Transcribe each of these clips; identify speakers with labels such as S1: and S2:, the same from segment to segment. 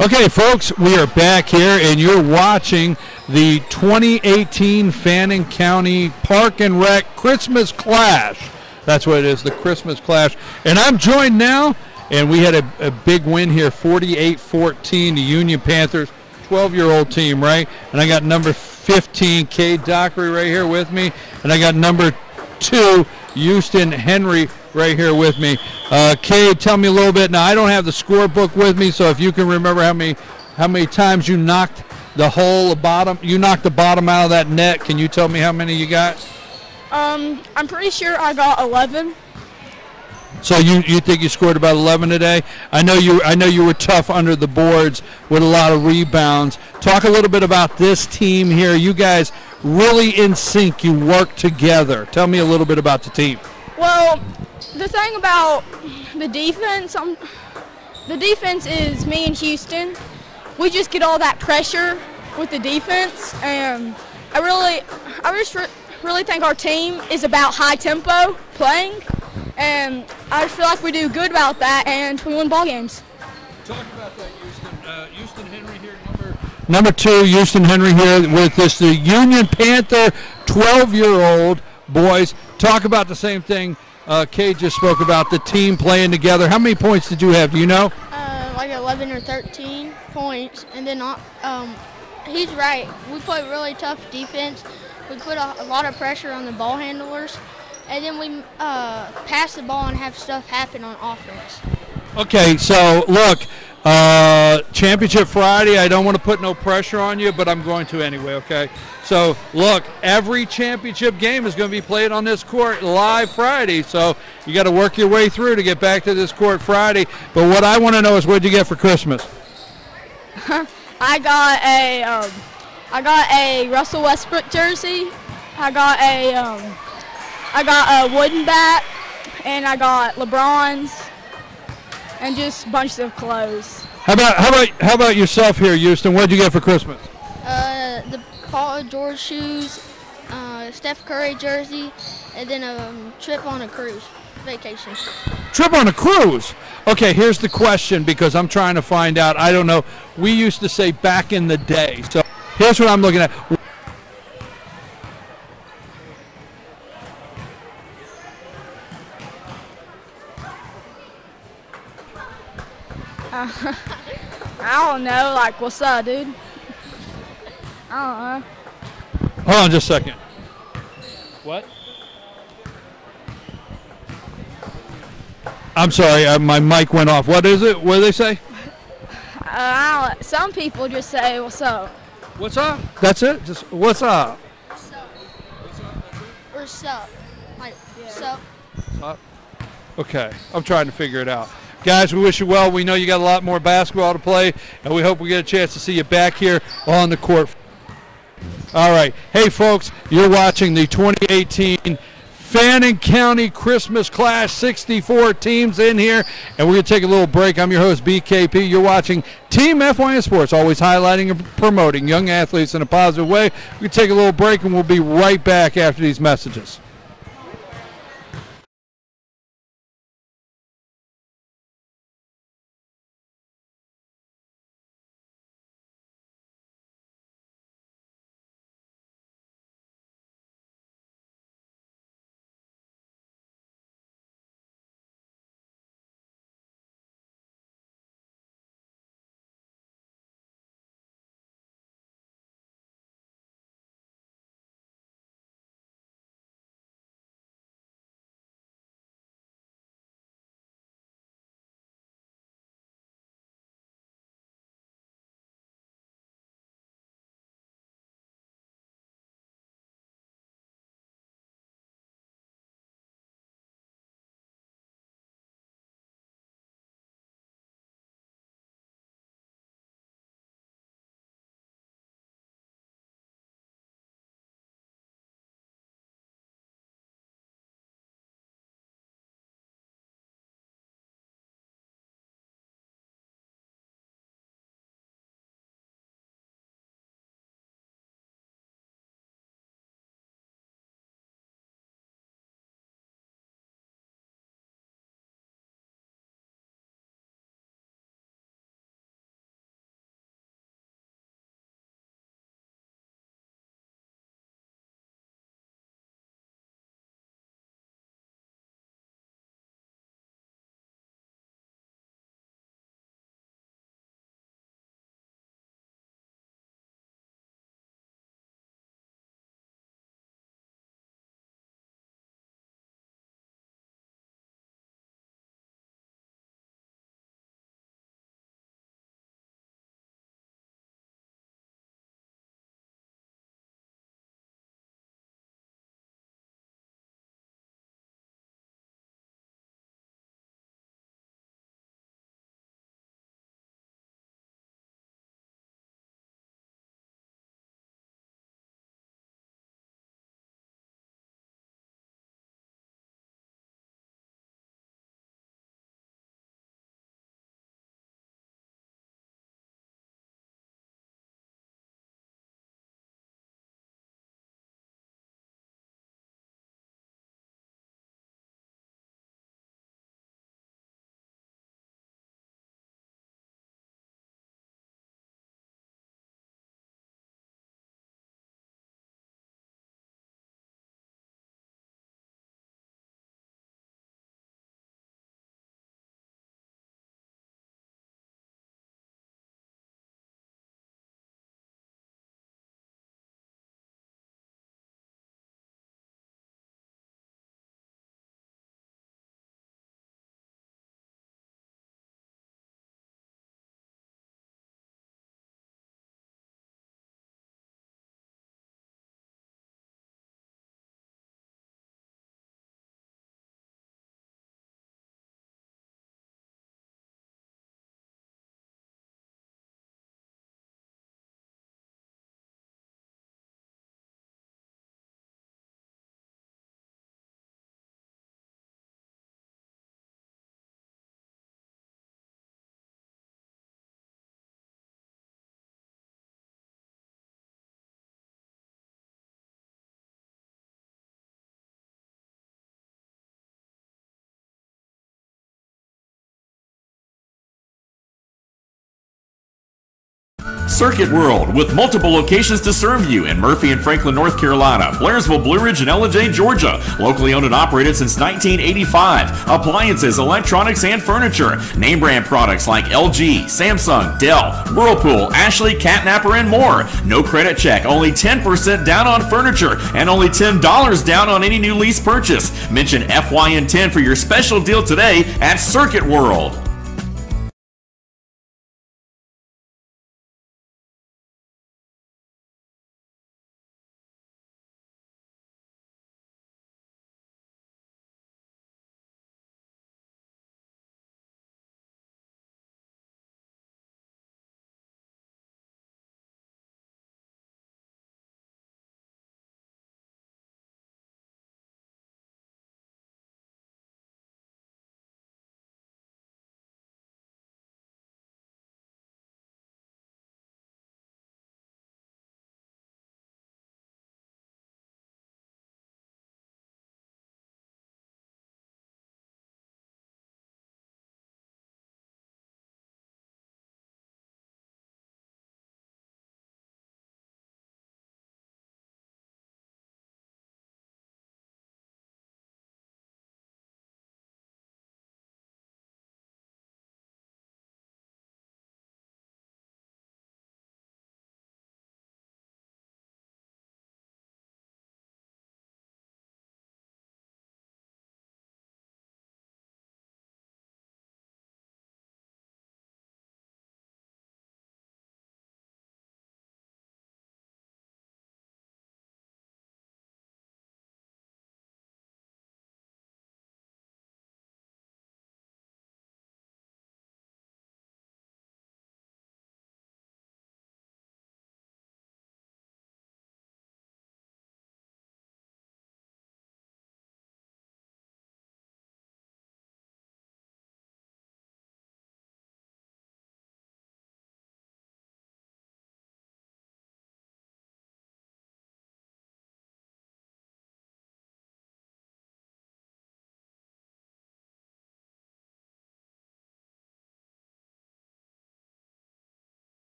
S1: Okay, folks, we are back here, and you're watching the 2018 Fannin County Park and Rec Christmas Clash. That's what it is, the Christmas Clash. And I'm joined now, and we had a big win here, 48-14, the Union Panthers, 12-year-old team, right? And I got number 15, Cade Dockery, right here with me, and I got number 2, Houston Henry, right here with me. Cade, tell me a little bit. Now, I don't have the scorebook with me, so if you can remember how many times you knocked the bottom out of that net, can you tell me how many you got?
S2: I'm pretty sure I got 11.
S1: So you think you scored about 11 today? I know you were tough under the boards with a lot of rebounds. Talk a little bit about this team here. You guys really in sync. You work together. Tell me a little bit about the team.
S2: Well, the thing about the defense is me and Houston. We just get all that pressure with the defense, and I just really think our team is about high tempo playing, and I just feel like we do good about that, and we win ball games.
S1: Talk about that, Houston. Houston Henry here, number 2, Houston Henry here with this, the Union Panther 12-year-old boys. Talk about the same thing Cade just spoke about, the team playing together. How many points did you have? Do you know?
S3: Like 11 or 13 points, and then he's right. We play really tough defense. We put a lot of pressure on the ball handlers, and then we pass the ball and have stuff happen on offense.
S1: Okay, so look, Championship Friday, I don't want to put no pressure on you, but I'm going to anyway, okay? So look, every championship game is going to be played on this court live Friday, so you got to work your way through to get back to this court Friday. But what I want to know is, what did you get for Christmas?
S2: I got a Russell Westbrook jersey. I got a wooden bat, and I got LeBron's, and just bunches of clothes.
S1: How about yourself here, Houston? What did you get for Christmas?
S3: The Paul George shoes, Steph Curry jersey, and then a trip on a cruise vacation.
S1: Trip on a cruise? Okay, here's the question, because I'm trying to find out. I don't know. We used to say back in the day. So here's what I'm looking at.
S2: I don't know, like, what's up, dude? I don't know.
S1: Hold on just a second. What? I'm sorry, my mic went off. What is it? What do they say?
S2: Some people just say, what's up?
S1: What's up? That's it? Just, what's up?
S3: Sup. Or sup. Like, sup.
S1: Up. Okay, I'm trying to figure it out. Guys, we wish you well. We know you got a lot more basketball to play, and we hope we get a chance to see you back here on the court. All right. Hey, folks, you're watching the 2018 Fannin County Christmas Clash. 64 teams in here, and we're going to take a little break. I'm your host, BKP. You're watching Team FYN Sports, always highlighting and promoting young athletes in a positive way. We're going to take a little break, and we'll be right back after these messages.
S4: Circuit World, with multiple locations to serve you in Murphy and Franklin, North Carolina, Blairsville, Blue Ridge, and Ellijay, Georgia. Locally owned and operated since 1985. Appliances, electronics, and furniture. Name brand products like LG, Samsung, Dell, Whirlpool, Ashley, Catnapper, and more. No credit check, only 10% down on furniture, and only $10 down on any new lease purchase. Mention FYN10 for your special deal today at Circuit World.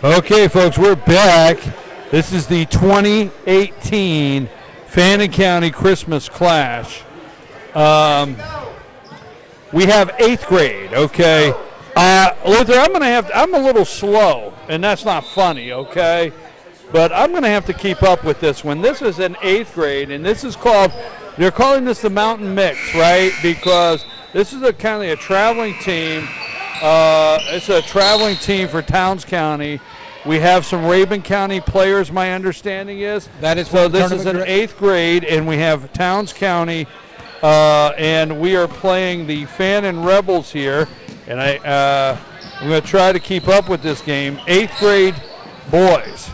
S1: Okay, folks, we're back. This is the 2018 Fannin County Christmas Clash. We have 8th grade, okay? Luther, I'm a little slow, and that's not funny, okay? But I'm going to have to keep up with this one. This is an 8th grade, and this is called, they're calling this the Mountain Mix, right? Because this is kind of a traveling team. It's a traveling team for Towns County. We have some Rabun County players, my understanding is.
S5: That is
S1: so this is an 8th grade, and we have Towns County, and we are playing the Fannin Rebels here. And I'm going to try to keep up with this game. 8th grade boys.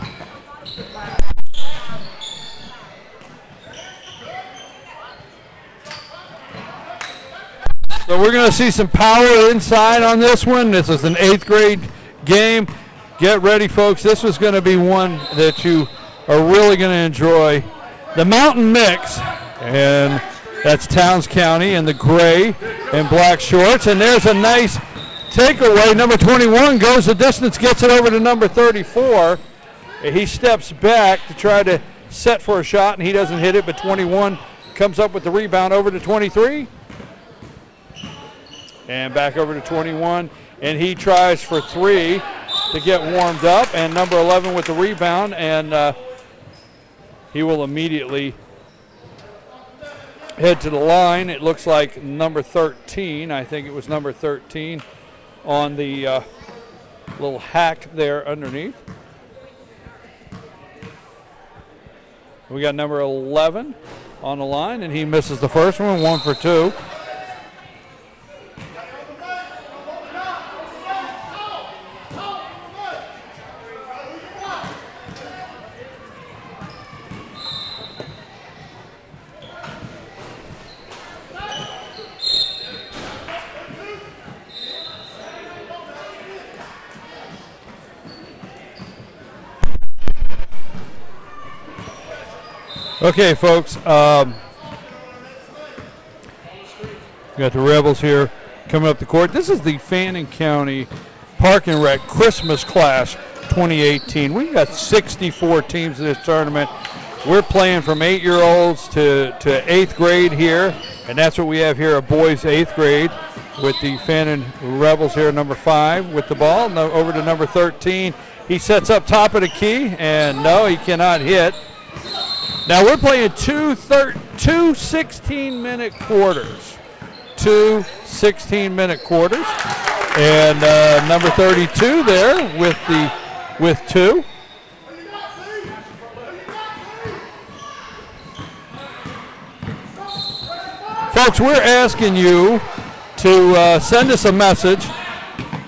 S1: So we're going to see some power inside on this one. This is an 8th grade game. Get ready, folks. This was going to be one that you are really going to enjoy. The Mountain Mix, and that's Towns County in the gray and black shorts. And there's a nice takeaway. Number 21 goes the distance, gets it over to number 34. He steps back to try to set for a shot, and he doesn't hit it, but 21 comes up with the rebound over to 23. And back over to 21, and he tries for 3 to get warmed up, and number 11 with the rebound, and he will immediately head to the line. It looks like number 13, I think it was number 13 on the little hack there underneath. We got number 11 on the line, and he misses the first one, 1 for 2. Okay, folks, got the Rebels here coming up the court. This is the Fannin County Park and Rec Christmas Clash 2018. We've got 64 teams in this tournament. We're playing from 8-year-olds to 8th grade here, and that's what we have here, a boys 8th grade with the Fannin Rebels here, number 5 with the ball. No, over to number 13. He sets up top of the key, and no, he cannot hit. Now we're playing two 16-minute quarters. 2 16-minute quarters. And number 32 there with 2. Folks, we're asking you to send us a message.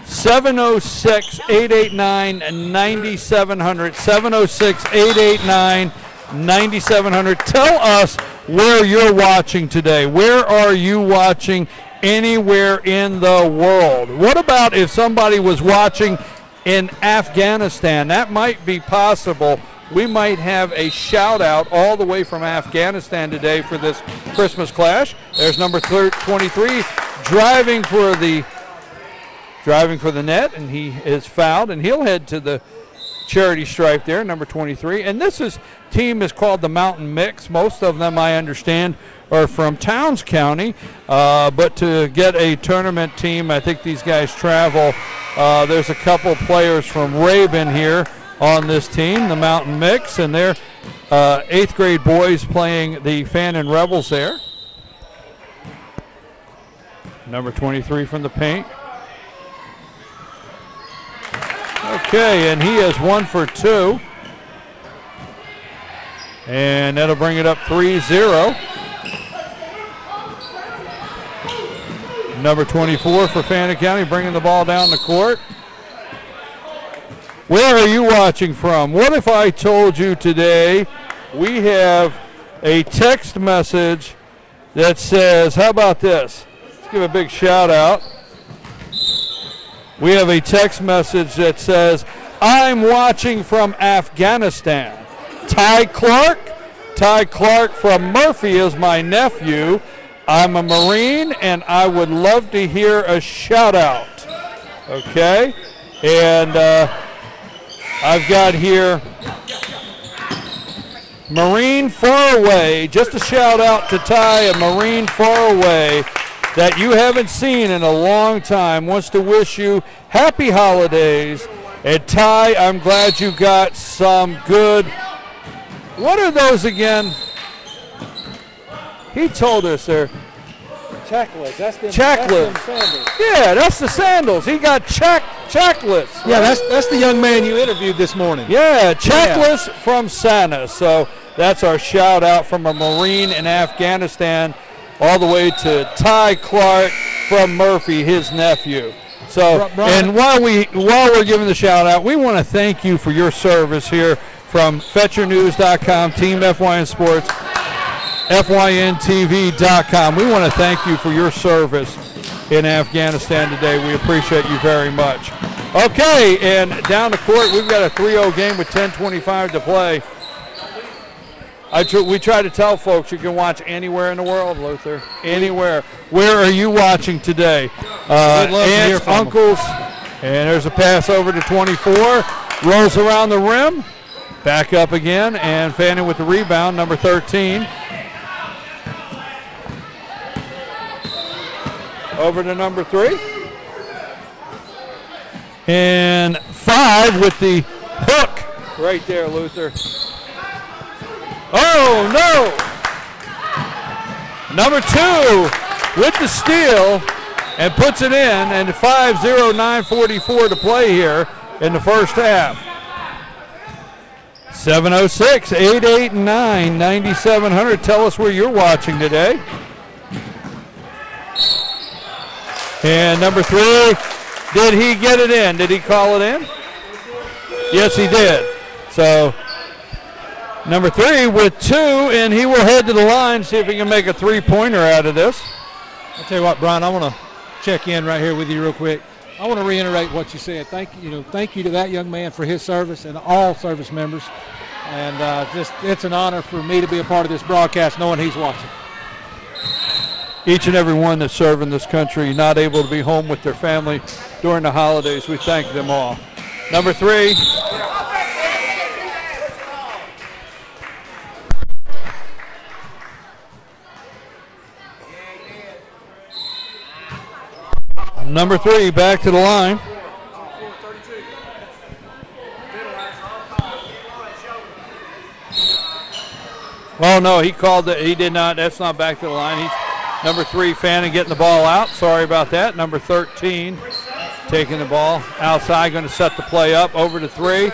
S1: 706-889-9700. 706-889-9700. Tell us where you're watching today. Where are you watching anywhere in the world? What about if somebody was watching in Afghanistan? That might be possible. We might have a shout out all the way from Afghanistan today for this Christmas Clash. There's number 23 driving for the net, and he is fouled, and he'll head to the charity stripe there, number 23. And this team is called the Mountain Mix. Most of them, I understand, are from Towns County, but to get a tournament team, I think these guys travel. There's a couple players from Rabun here on this team, the Mountain Mix, and they're 8th grade boys playing the Fannin Rebels there. Number 23 from the paint. Okay, and he has 1 for 2. And that'll bring it up 3-0. Number 24 for Fannin County bringing the ball down the court. Where are you watching from? What if I told you today we have a text message that says, how about this? Let's give a big shout out. We have a text message that says, I'm watching from Afghanistan. Ty Clark from Murphy is my nephew. I'm a Marine, and I would love to hear a shout out. Okay? And I've got here Marine Far Away. Just a shout out to Ty at Marine Far Away that you haven't seen in a long time. Wants to wish you happy holidays. And Ty, I'm glad you got some good. What are those again? He told us they're
S5: Checklist. That's the
S1: sandals. Yeah, that's the sandals. He got checklist. Right?
S5: Yeah, that's the young man you interviewed this morning.
S1: Yeah, checklist from Santa. So that's our shout out from a Marine in Afghanistan, all the way to Ty Clark from Murphy, his nephew. So, and while we're giving the shout out, we want to thank you for your service here from FetcherNews.com, Team FYN Sports, FYNTV.com. We want to thank you for your service in Afghanistan today. We appreciate you very much. Okay, and down the court, we've got a 3-0 game with 10:25 to play. We try to tell folks you can watch anywhere in the world, Luther. Anywhere. Where are you watching today? Aunts, uncles, and there's a pass over to 24. Rolls around the rim. Back up again, and Fannin with the rebound, number 13. Over to number 3. And 5 with the hook right there, Luther. Oh, no! Number 2 with the steal and puts it in, and 5:09:44 to play here in the first half. 7:06, 889, 9700. Tell us where you're watching today. And number 3, did he get it in? Did he call it in? Yes, he did. So number 3 with 2, and he will head to the line, see if he can make a 3-pointer out of this.
S5: I'll tell you what, Brian, I want to check in right here with you real quick. I want to reiterate what you said. Thank you to that young man for his service and all service members. And it's an honor for me to be a part of this broadcast knowing he's watching.
S1: Each and every one that's serving this country, not able to be home with their family during the holidays, we thank them all. Number 3. Number 3 back to the line. Oh no, he called it. He did not. That's not back to the line. He's number 3, Fannin, getting the ball out. Sorry about that. Number 13 taking the ball outside, going to set the play up. Over to 3.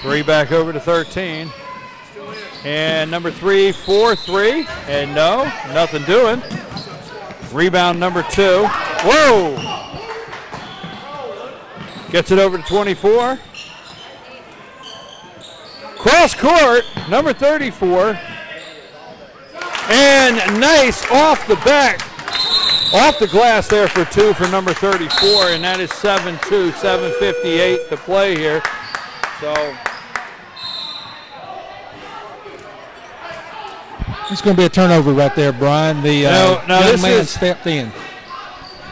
S1: 3 back over to 13. And number 3, 4-3. And no, nothing doing. Rebound number 2. Whoa! Gets it over to 24. Cross court, number 34. And nice off the back, off the glass there for 2 for number 34. And that is 7-2, 7:58 to play here. So
S5: it's going to be a turnover right there, Brian. The young man stepped in.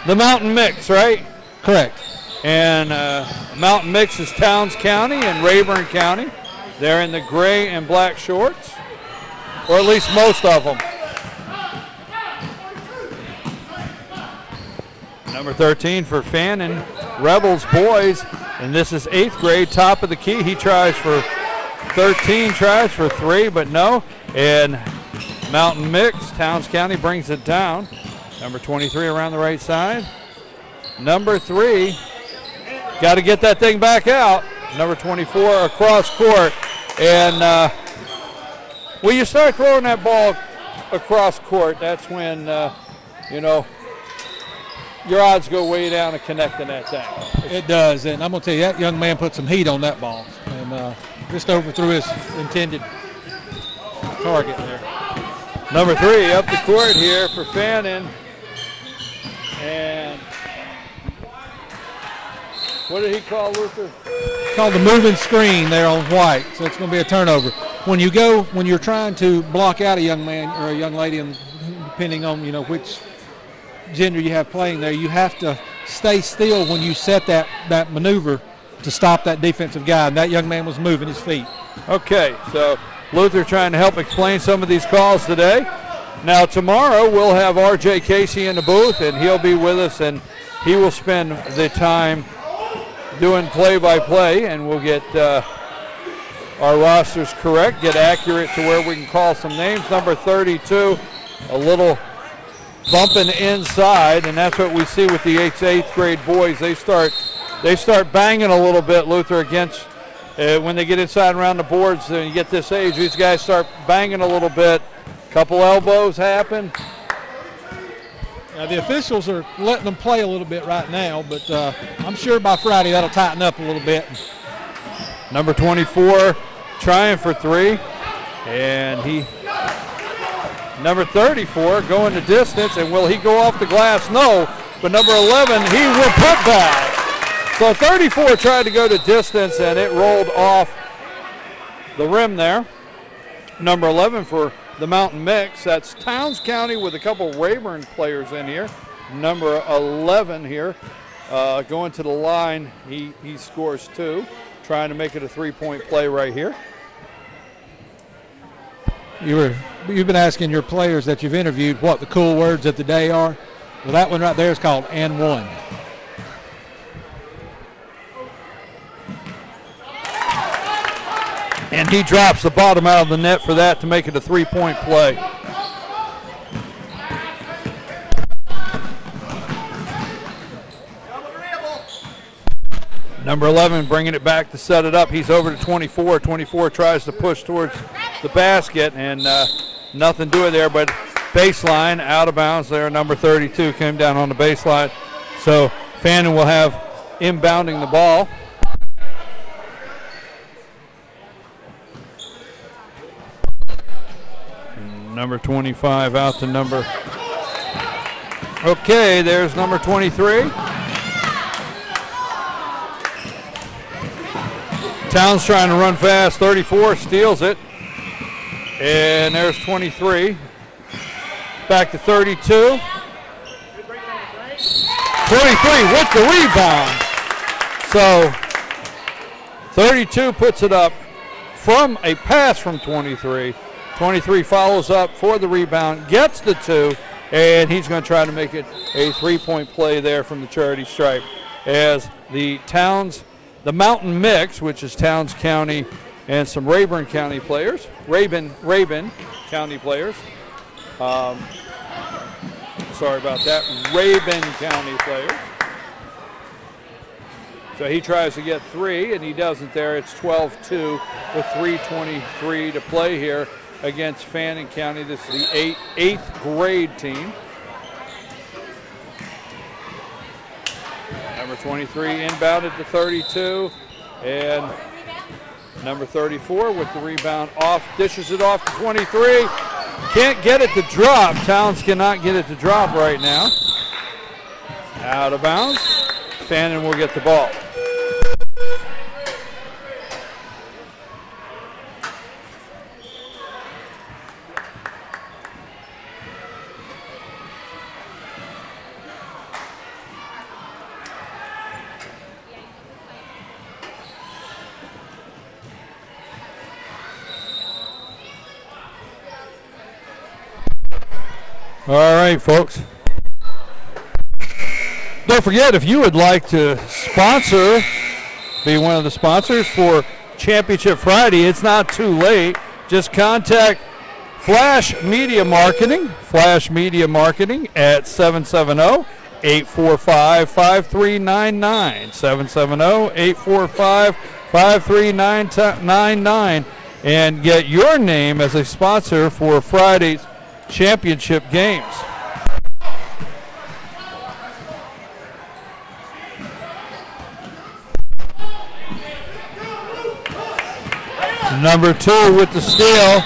S1: The Mountain Mix, right?
S5: Correct.
S1: And Mountain Mix is Towns County and Rayburn County. They're in the gray and black shorts, or at least most of them. Number 13 for Fannin, Rebels boys, and this is 8th grade, top of the key. He tries for 13, tries for 3, but no. And Mountain Mix, Towns County brings it down. Number 23 around the right side. Number 3, got to get that thing back out. Number 24 across court. And when you start throwing that ball across court, that's when, your odds go way down to connecting that thing.
S5: It does, and I'm going to tell you, that young man put some heat on that ball and just overthrew his intended target there.
S1: Number 3 up the court here for Fannin. And what did he call, Luther?
S5: Called the moving screen there on white, so it's going to be a turnover. When you're trying to block out a young man or a young lady, and depending on which gender you have playing there, you have to stay still when you set that maneuver to stop that defensive guy, and that young man was moving his feet.
S1: Okay, so Luther trying to help explain some of these calls today. Now tomorrow we'll have R.J. Casey in the booth, and he'll be with us, and he will spend the time doing play-by-play, and we'll get our rosters correct, get accurate to where we can call some names. Number 32, a little bumping inside, and that's what we see with the eighth grade boys. They start banging a little bit, Luther, against when they get inside around the boards. And you get this age, these guys start banging a little bit. Couple elbows happen.
S5: Now the officials are letting them play a little bit right now, but I'm sure by Friday that'll tighten up a little bit.
S1: Number 24 trying for three, and number 34 going the distance, and will he go off the glass? No, but number 11 he will put back. So 34 tried to go to distance, and it rolled off the rim there. Number 11 for the Mountain Mix, that's Towns County with a couple Rayburn players in here. Number 11 here going to the line, he scores 2, trying to make it a 3-point play right here.
S5: You've been asking your players that you've interviewed what the cool words of the day are. Well, that one right there is called and one.
S1: And he drops the bottom out of the net for that to make it a 3-point play. Number 11 bringing it back to set it up. He's over to 24. 24 tries to push towards the basket, and nothing doing there, but baseline out of bounds there. Number 32 came down on the baseline. So Fannin will have inbounding the ball. Number 25 out to number. Okay, there's number 23. Towns trying to run fast. 34 steals it. And there's 23. Back to 32. 23 with the rebound. So 32 puts it up from a pass from 23. 23 follows up for the rebound, gets the 2, and he's going to try to make it a 3-point play there from the charity stripe as the Mountain Mix, which is Towns County and some Rayburn County players, Rabin County players. Sorry about that, Rabin County players. So he tries to get 3, and he doesn't there. It's 12-2 with 3:23 to play here against Fannin County. This is the 8th grade team. Number 23 inbounded to 32, and number 34 with the rebound off, dishes it off to 23. Can't get it to drop. Towns cannot get it to drop right now. Out of bounds. Fannin will get the ball. All right, folks. Don't forget, if you would like to be one of the sponsors for Championship Friday, it's not too late. Just contact Flash Media Marketing at 770-845-5399, 770-845-5399, and get your name as a sponsor for Friday's championship games. Number 2 with the steal,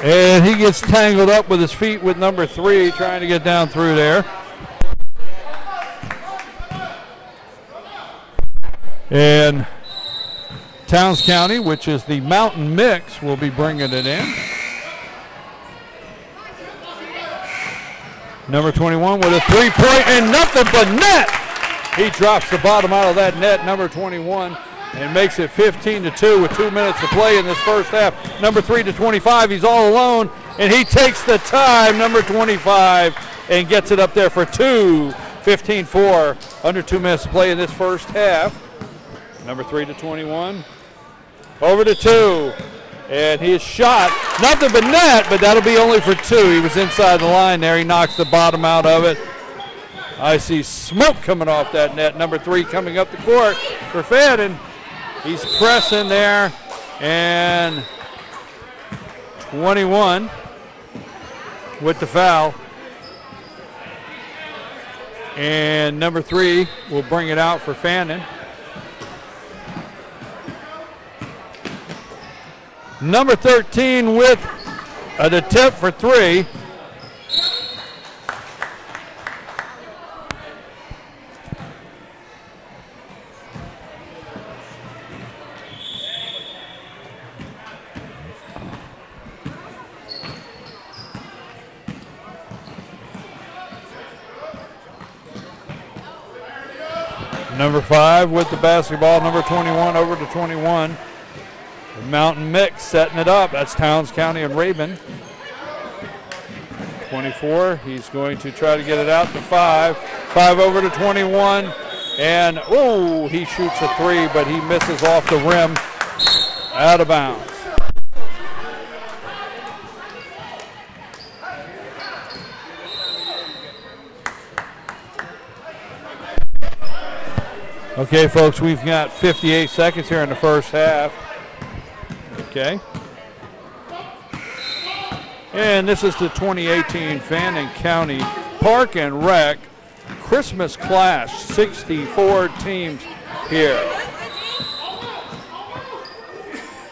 S1: and he gets tangled up with his feet with number 3 trying to get down through there. And Towns County, which is the Mountain Mix, will be bringing it in. Number 21 with a 3-point and nothing but net. He drops the bottom out of that net. Number 21 and makes it 15-2 with 2 minutes to play in this first half. Number 3 to 25, he's all alone, and he takes the time, number 25, and gets it up there for two. 15-4, under 2 minutes to play in this first half. Number 3 to 21, over to 2, and he is shot. Nothing but net, but that'll be only for 2. He was inside the line there. He knocks the bottom out of it. I see smoke coming off that net. Number 3 coming up the court for Fannin. He's pressing there, and 21 with the foul. And number 3 will bring it out for Fannin. Number 13 with an attempt for 3. Number 5 with the basketball, number 21 over to 21. The Mountain Mix setting it up. That's Towns County and Rabun. 24, he's going to try to get it out to 5. 5 over to 21, and oh, he shoots a 3, but he misses off the rim, out of bounds. Okay, folks, we've got 58 seconds here in the first half. Okay. And this is the 2018 Fannin County Park and Rec Christmas Clash. 64 teams here.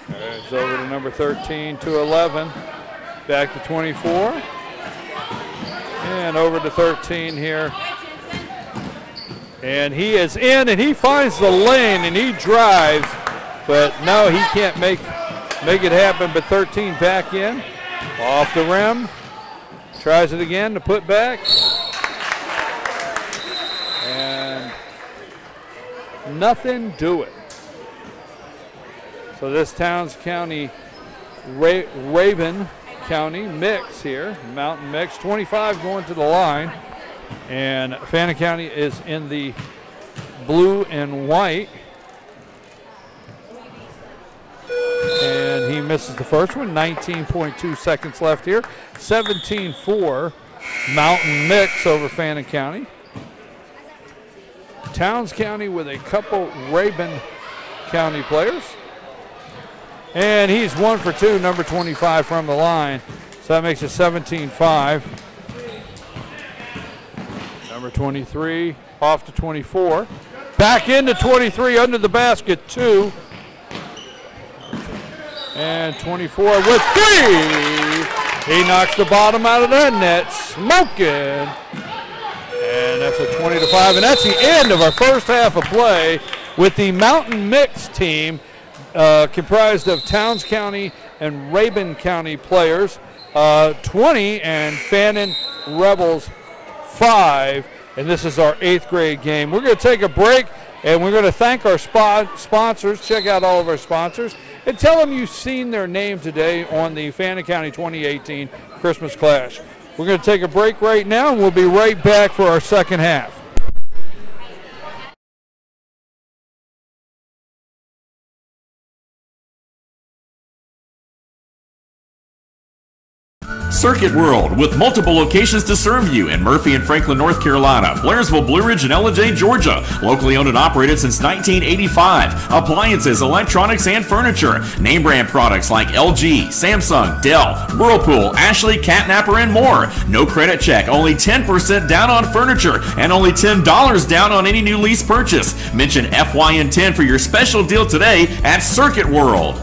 S1: It's over to number 13 to 11. Back to 24. And over to 13 here. And he is in, and he finds the lane, and he drives, but no, he can't make it happen. But 13 back in, off the rim, tries it again to put back, and nothing doing. So this Towns County, Rabun County mix here, Mountain Mix, 25 going to the line. And Fannin County is in the blue and white. And he misses the first one. 19.2 seconds left here. 17-4 Mountain Mix over Fannin County. Towns County with a couple Rabun County players. And he's 1 for 2, number 25 from the line. So that makes it 17-5. Number 23 off to 24. Back into 23 under the basket, 2. And 24 with 3. He knocks the bottom out of that net, smoking. And that's a 20-5. And that's the end of our first half of play with the Mountain Mix team comprised of Towns County and Rabun County players. 20 and Fannin Rebels 5, and this is our 8th grade game. We're going to take a break, and we're going to thank our sponsors. Check out all of our sponsors, and tell them you've seen their name today on the Fannin County 2018 Christmas Clash. We're going to take a break right now, and we'll be right back for our second half.
S4: Circuit World, with multiple locations to serve you in Murphy and Franklin, North Carolina, Blairsville, Blue Ridge, and Ellijay, Georgia. Locally owned and operated since 1985. Appliances, electronics, and furniture. Name brand products like LG, Samsung, Dell, Whirlpool, Ashley, Catnapper, and more. No credit check, only 10% down on furniture, and only $10 down on any new lease purchase. Mention FYN10 for your special deal today at Circuit World.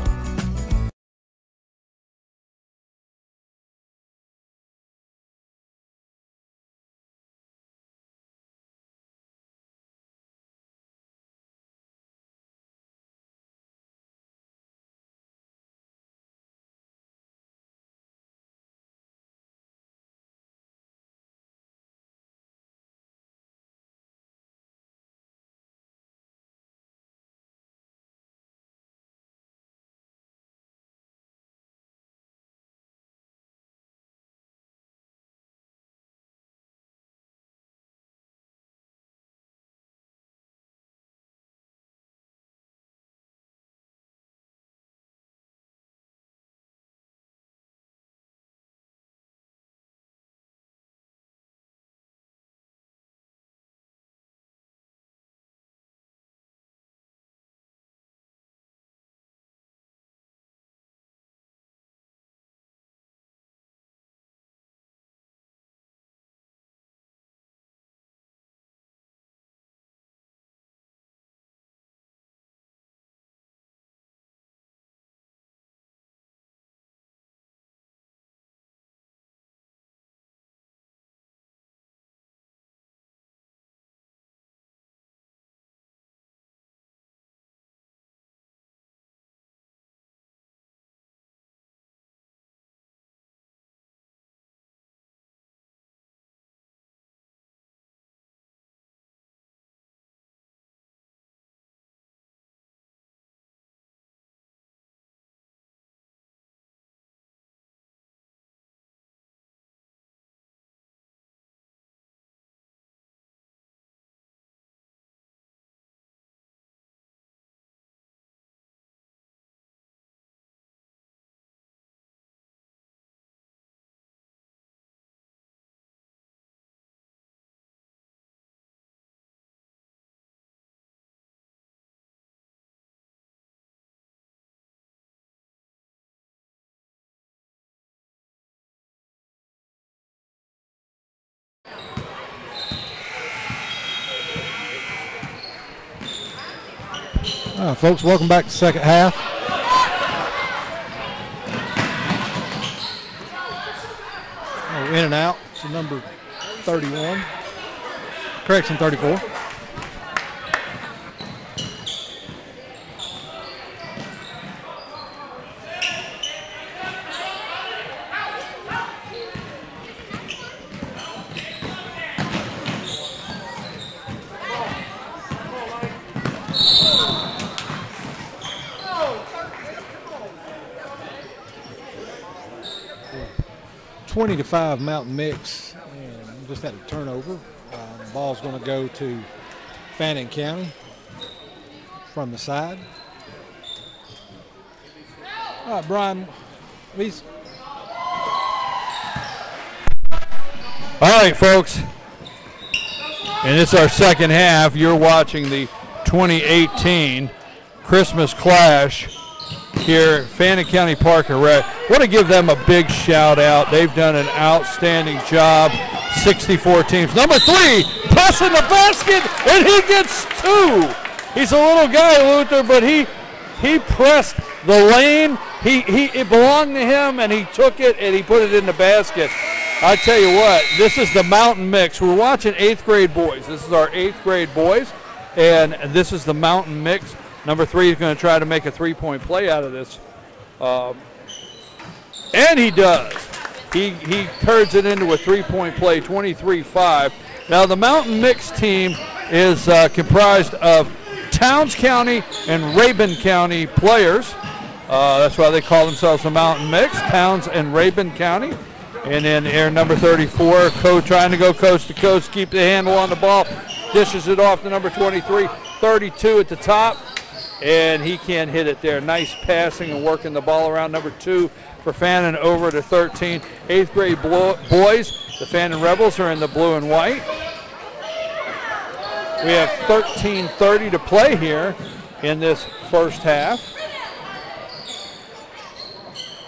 S5: Folks, welcome back to the second half. Oh, in and out. So number 31. Correction, 34. .20-5 Mountain Mix, and just had a turnover. The ball's going to go to Fannin County from the side. All right, Brian, please.
S1: All right, folks, and it's our second half. You're watching the 2018 Christmas Clash here at Fannin County Park and Rec. Want to give them a big shout out. They've done an outstanding job. 64 teams. Number 3, passing the basket, and he gets 2. He's a little guy, Luther, but he pressed the lane. It belonged to him, and he took it and he put it in the basket. I tell you what, this is the Mountain Mix. We're watching 8th grade boys. This is our 8th grade boys, and this is the Mountain Mix. Number 3 is going to try to make a three-point play out of this. And he does. He turns it into a three-point play, 23-5. Now the Mountain Mix team is comprised of Towns County and Rabun County players. That's why they call themselves the Mountain Mix, Towns and Rabun County. And then air number 34, trying to go coast to coast, keep the handle on the ball, dishes it off to number 23, 32 at the top. And he can't hit it there. Nice passing and working the ball around. Number 2 for Fannin over to 13. 8th grade boys, the Fannin Rebels, are in the blue and white. We have 13:30 to play here in this first half.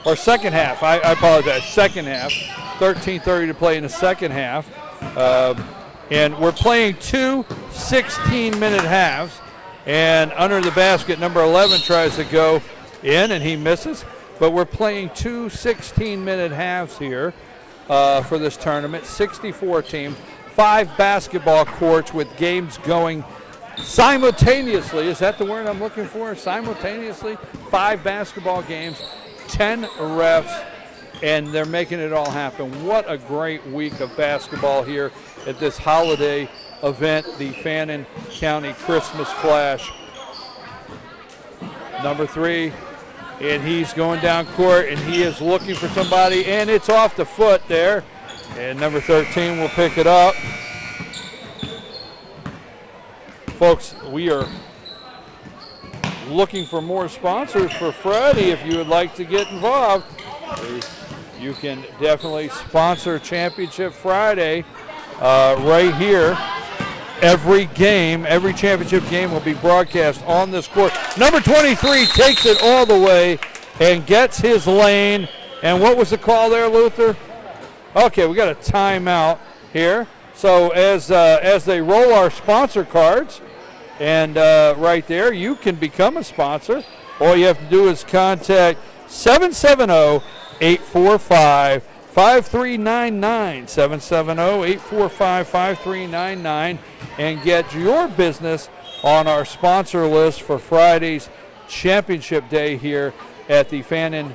S1: Or second half, I apologize, second half. 13:30 to play in the second half. And we're playing 2 16-minute halves. And under the basket, number 11 tries to go in, and he misses. But we're playing 2 16-minute halves here for this tournament. 64 teams, 5 basketball courts with games going simultaneously. Is that the word I'm looking for? Simultaneously, 5 basketball games, 10 refs, and they're making it all happen. What a great week of basketball here at this holiday event, the Fannin County Christmas Flash. Number 3, and he's going down court, and he is looking for somebody, and it's off the foot there. And number 13 will pick it up. Folks, we are looking for more sponsors for Friday. If you would like to get involved, you can definitely sponsor Championship Friday right here. Every game, every championship game will be broadcast on this court. Number 23 takes it all the way and gets his lane. And what was the call there, Luther? Okay, we got a timeout here. So as they roll our sponsor cards, and right there, you can become a sponsor. All you have to do is contact 770-845-5399, 770-845-5399, and get your business on our sponsor list for Friday's Championship Day here at the Fannin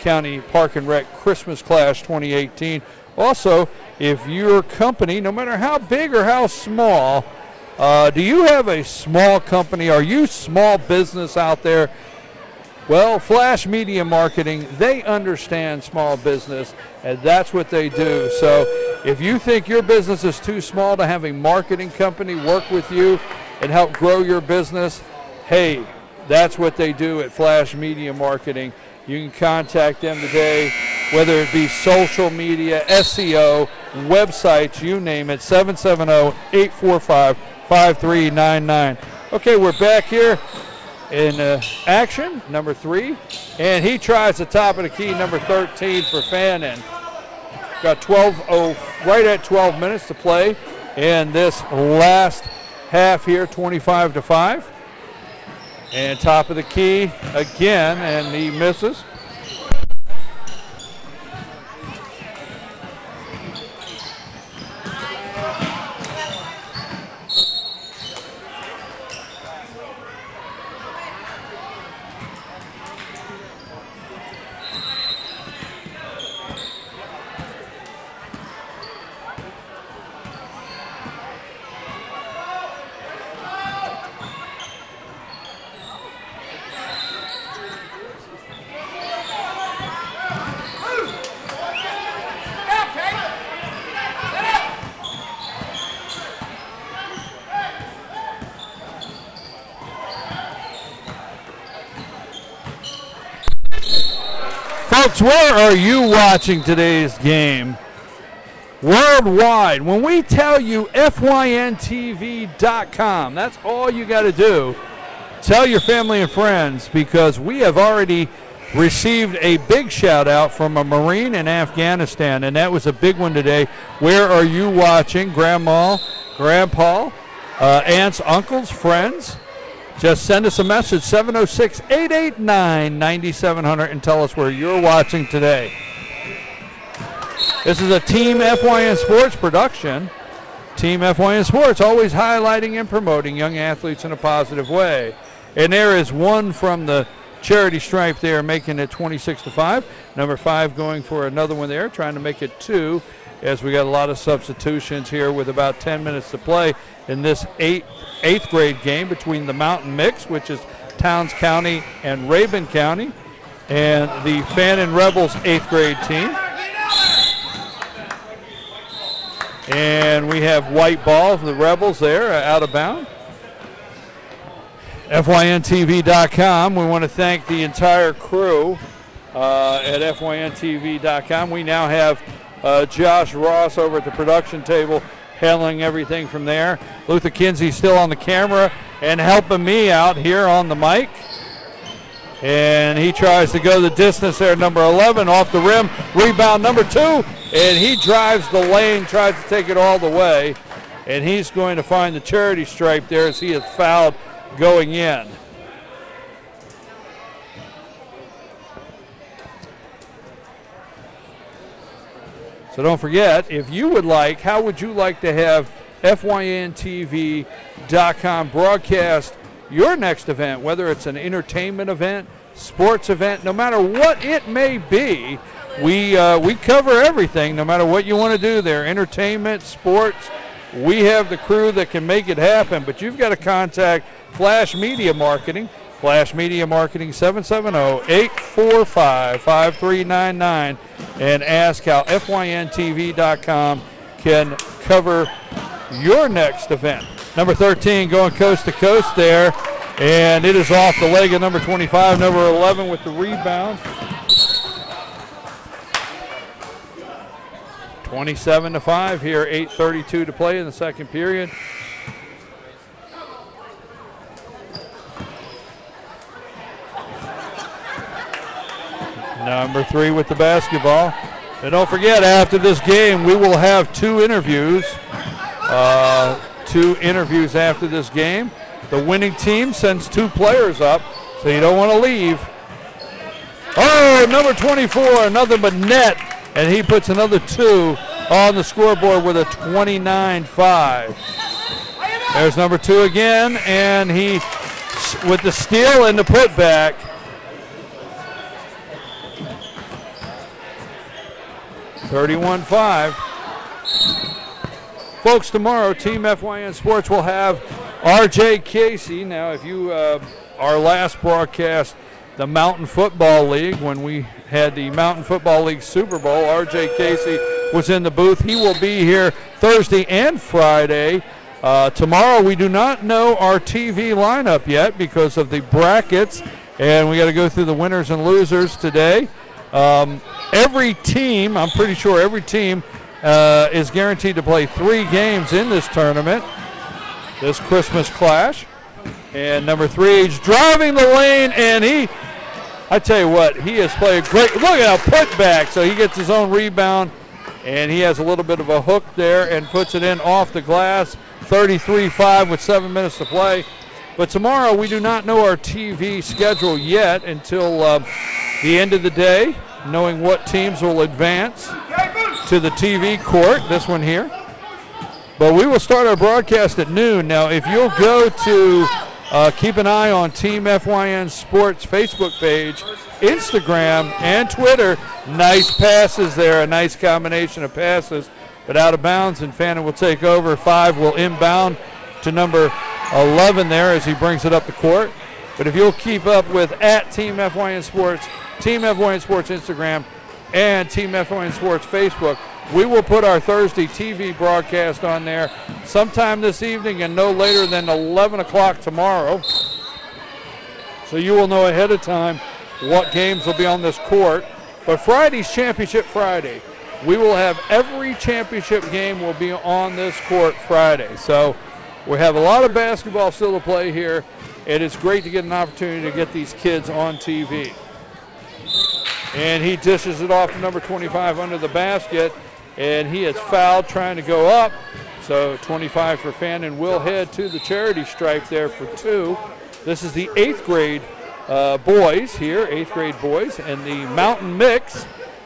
S1: County Park and Rec Christmas Clash 2018. Also, if your company, no matter how big or how small, do you have a small company? Are you small business out there? Well, Flash Media Marketing, they understand small business, and that's what they do. So if you think your business is too small to have a marketing company work with you and help grow your business, hey, that's what they do at Flash Media Marketing. You can contact them today, whether it be social media, SEO, websites, you name it, 770-845-5399. Okay, we're back here in action, number 3, and he tries the top of the key, number 13 for Fannin. Got right at 12 minutes to play in this last half here, 25-5. And top of the key again, and he misses. Folks, where are you watching today's game? Worldwide. When we tell you FYNTV.com, that's all you got to do. Tell your family and friends, because we have already received a big shout out from a Marine in Afghanistan, and that was a big one today. Where are you watching? Grandma, Grandpa, aunts, uncles, friends. Just send us a message, 706-889-9700, and tell us where you're watching today. This is a Team FYN Sports production. Team FYN Sports, always highlighting and promoting young athletes in a positive way. And there is one from the charity stripe there, making it 26-5. Number 5 going for another one there, trying to make it 2, as we got a lot of substitutions here with about 10 minutes to play in this eighth grade game between the Mountain Mix, which is Towns County and Rabun County, and the Fannin Rebels 8th grade team. And we have white ball for the Rebels there, out of bounds. FYNTV.com. We want to thank the entire crew at FYNTV.com. We now have Josh Ross over at the production table handling everything from there. Luther Kinsey still on the camera and helping me out here on the mic. And he tries to go the distance there, number 11, off the rim. Rebound number 2, and he drives the lane, tries to take it all the way. And he's going to find the charity stripe there as he is fouled going in. So don't forget, if you would like, how would you like to have FYNTV.com broadcast your next event, whether it's an entertainment event, sports event, no matter what it may be. We cover everything, no matter what you want to do there, entertainment, sports. We have the crew that can make it happen, but you've got to contact Flash Media Marketing. Flash Media Marketing, 770-845-5399, and ask how FYNTV.com can cover your next event. Number 13 going coast to coast there, and it is off the leg of number 25, number 11 with the rebound. 27-5 here, 8:32 to play in the second period. Number 3 with the basketball. And don't forget, after this game, we will have 2 interviews. 2 interviews after this game. The winning team sends 2 players up, so you don't want to leave. Oh, number 24, nothing but net. And he puts another 2 on the scoreboard with a 29-5. There's number 2 again, and he, with the steal and the putback, 31-5. Folks, tomorrow, Team FYN Sports will have R.J. Casey. Now, if you, our last broadcast, the Mountain Football League, when we had the Mountain Football League Super Bowl, R.J. Casey was in the booth. He will be here Thursday and Friday. Tomorrow, we do not know our TV lineup yet because of the brackets, and we got to go through the winners and losers today. Every team, I'm pretty sure every team is guaranteed to play 3 games in this tournament, this Christmas Clash. And number 3, he's driving the lane, and I tell you what, he has played great. Look at a putback, so he gets his own rebound, and he has a little bit of a hook there and puts it in off the glass. 33-5 with 7 minutes to play. But tomorrow we do not know our TV schedule yet until the end of the day, knowing what teams will advance to the TV court, this one here. But we will start our broadcast at noon. Now, if you'll go to keep an eye on Team FYN Sports Facebook page, Instagram, and Twitter, nice passes there, a nice combination of passes, but out of bounds, and Fannin will take over. 5 will inbound to number 11 there as he brings it up the court. But if you'll keep up with at Team FYN Sports, Team FYN Sports Instagram, and Team FYN Sports Facebook, we will put our Thursday TV broadcast on there sometime this evening and no later than 11 o'clock tomorrow. So you will know ahead of time what games will be on this court. But Friday's Championship Friday. We will have every championship game will be on this court Friday. So we have a lot of basketball still to play here. It is great to get an opportunity to get these kids on TV. And he dishes it off to number 25 under the basket, and he is fouled trying to go up. So 25 for Fannin will head to the charity stripe there for 2. This is the 8th grade boys here, 8th grade boys, and the Mountain Mix.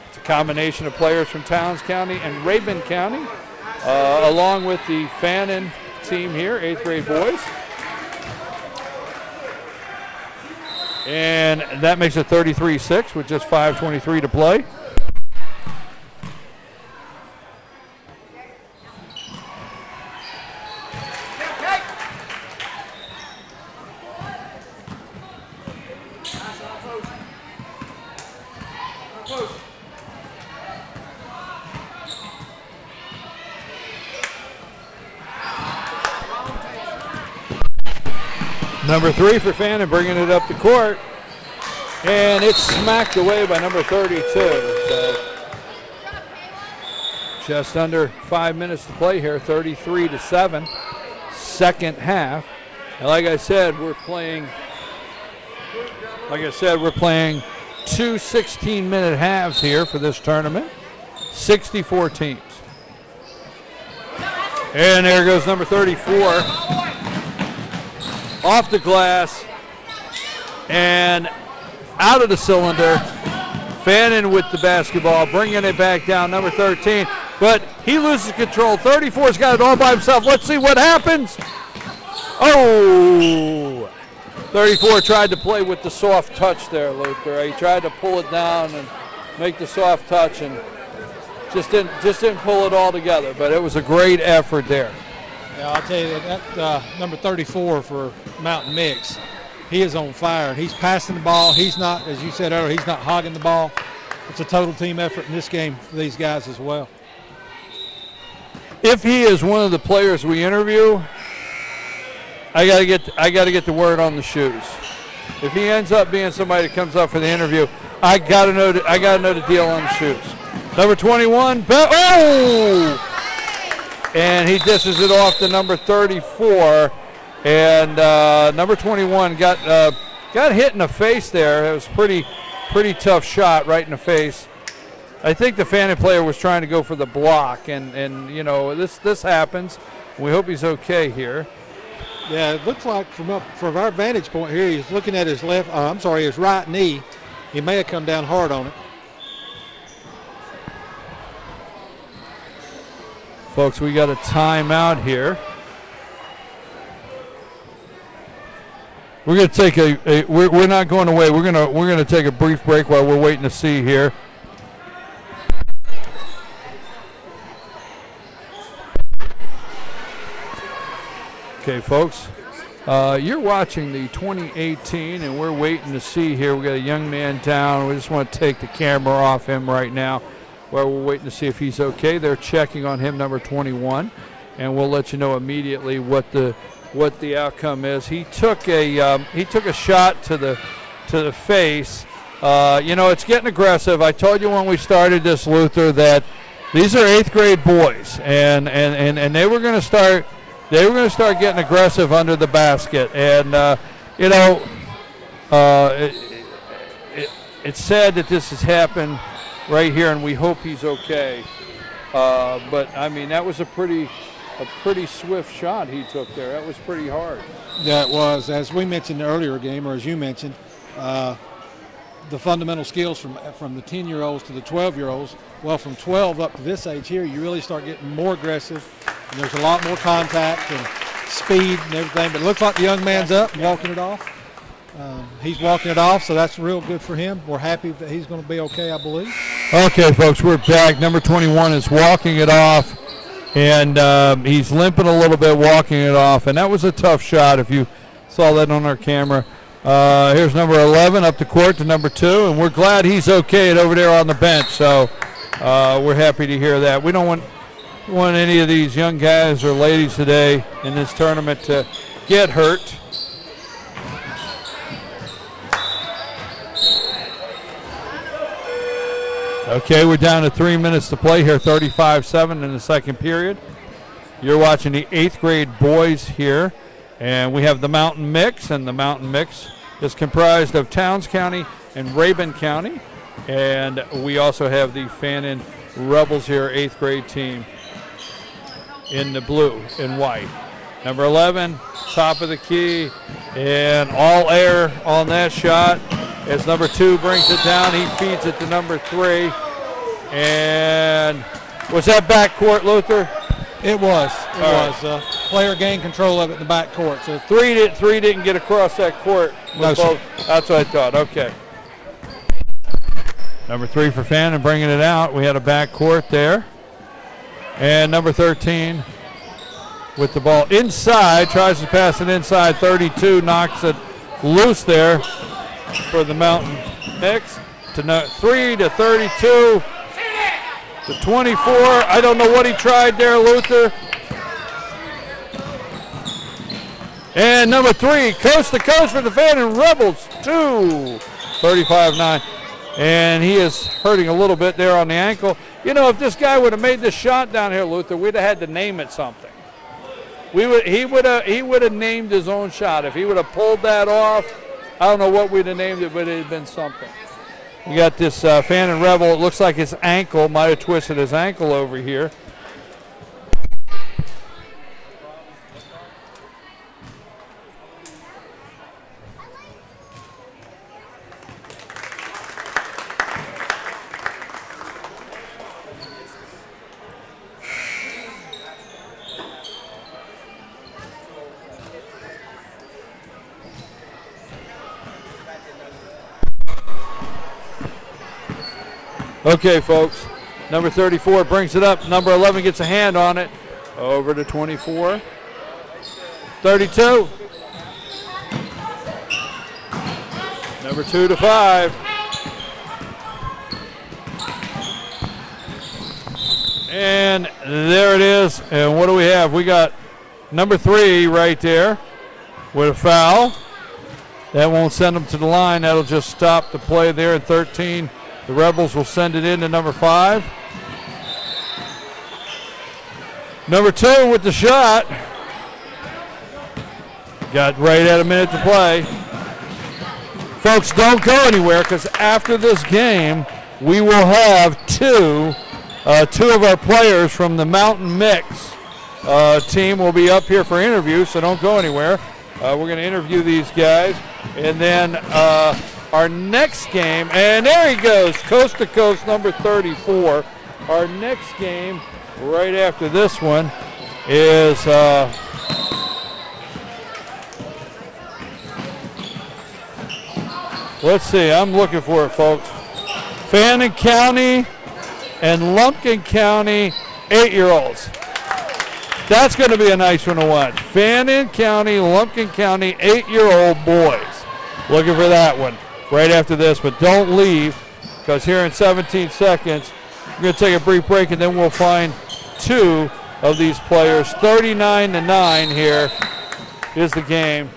S1: It's a combination of players from Towns County and Rabun County, along with the Fannin team here, 8th grade boys. And that makes it 33-6 with just 5:23 to play. Number 3 for Fannin, bringing it up the court, and it's smacked away by number 32. So just under 5 minutes to play here, 33-7, second half. And like I said, we're playing 2 16-minute halves here for this tournament. 64 teams. And there goes number 34. Off the glass and out of the cylinder. Fannin with the basketball, bringing it back down, number 13. But he loses control. 34's got it all by himself. Let's see what happens. Oh! 34 tried to play with the soft touch there, Luther. He tried to pull it down and make the soft touch and just didn't pull it all together. But it was a great effort there.
S5: Yeah, I'll tell you that number 34 for Mountain Mix, he is on fire. He's passing the ball. He's not, as you said earlier, he's not hogging the ball. It's a total team effort in this game for these guys as well.
S1: If he is one of the players we interview, I gotta get the word on the shoes. If he ends up being somebody that comes up for the interview, I gotta know the deal on the shoes. Number 21, oh! And he dishes it off to number 34, and number 21 got hit in the face there. It was pretty tough shot right in the face. I think the Fannin player was trying to go for the block, and you know this happens. We hope he's okay here.
S5: Yeah, it looks like from our vantage point here, he's looking at his his right knee. He may have come down hard on it.
S1: Folks, we got a timeout here. We're going to take we're not going away. We're going to take a brief break while we're waiting to see here. Okay, folks, you're watching the 2018, and we're waiting to see here. We got a young man down. We just want to take the camera off him right now. Well, we're waiting to see if he's okay. They're checking on him, number 21, and we'll let you know immediately what the outcome is. He took a shot to the face. You know, it's getting aggressive. I told you when we started this, Luther, that these are 8th grade boys, and they were going to start getting aggressive under the basket, and you know, it's sad that this has happened right here, and we hope he's okay. But I mean, that was a pretty a pretty swift shot he took there. That was pretty hard.
S5: Yeah, it was. As we mentioned in the earlier game, or as you mentioned, the fundamental skills from the 10-year-olds to the 12-year-olds. Well, from 12 up to this age here, you really start getting more aggressive, and there's a lot more contact and speed and everything. But it looks like the young man's up and walking it off. He's walking it off, so that's real good for him. We're happy that he's going to be okay, I believe.
S1: Okay, folks, we're back. Number 21 is walking it off, and he's limping a little bit walking it off, and that was a tough shot if you saw that on our camera. Here's number 11 up the court to number 2, and we're glad he's okay over there on the bench, so we're happy to hear that. We don't want any of these young guys or ladies today in this tournament to get hurt. Okay, we're down to 3 minutes to play here, 35-7 in the second period. You're watching the 8th grade boys here, and we have the Mountain Mix, and the Mountain Mix is comprised of Towns County and Rabun County, and we also have the Fannin Rebels here, 8th grade team in the blue and white. Number 11, top of the key, and all air on that shot. As number 2 brings it down, he feeds it to number 3. And was that backcourt, Luther?
S5: It was. Player gained control of it in the backcourt. So
S1: Three didn't get across that court.
S5: No,
S1: both. That's what I thought. Okay. Number 3 for Fannin bringing it out. We had a backcourt there. And number 13 with the ball inside, tries to pass it inside. 32 knocks it loose there for the Mountain Mix. To 3 to 32 to 24. I don't know what he tried there, Luther. And number 3, coast to coast for the Fannin Rebels. 35-9. And he is hurting a little bit there on the ankle. You know, if this guy would have made this shot down here, Luther, we'd have had to name it something. He would have named his own shot. If he would have pulled that off, I don't know what we'd have named it, but it had been something. We got this Fannin Rebel. It looks like his ankle might have twisted his ankle over here. Okay, folks, number 34 brings it up. Number 11 gets a hand on it. Over to 24. 32. Number 2 to 5. And there it is. And what do we have? We got number 3 right there with a foul. That won't send them to the line. That'll just stop the play there at 13. The Rebels will send it in to number 5. Number 2 with the shot. Got right at a minute to play. Folks, don't go anywhere, because after this game, we will have two of our players from the Mountain Mix team will be up here for interviews, so don't go anywhere. We're going to interview these guys. And then our next game, and there he goes, coast to coast, number 34. Our next game, right after this one, is let's see, I'm looking for it, folks. Fannin County and Lumpkin County 8-year-olds. That's going to be a nice one to watch. Fannin County, Lumpkin County 8-year-old boys. Looking for that one right after this, but don't leave, because here in 17 seconds, we're going to take a brief break, and then we'll find two of these players. 39-9 here is the game.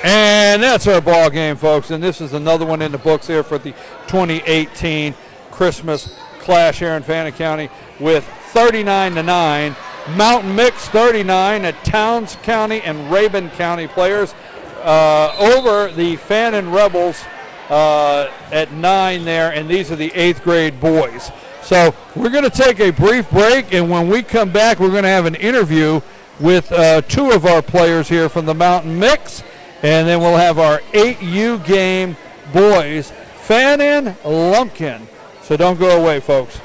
S1: And that's our ball game, folks, and this is another one in the books here for the 2018 Christmas Clash here in Fannin County with 39-9. Mountain Mix 39 at Towns County and Rabun County players. over the Fannin Rebels at 9 there, and these are the 8th grade boys. So we're going to take a brief break, and when we come back, we're going to have an interview with 2 of our players here from the Mountain Mix, and then we'll have our 8U game boys, Fannin Lumpkin. So don't go away, folks.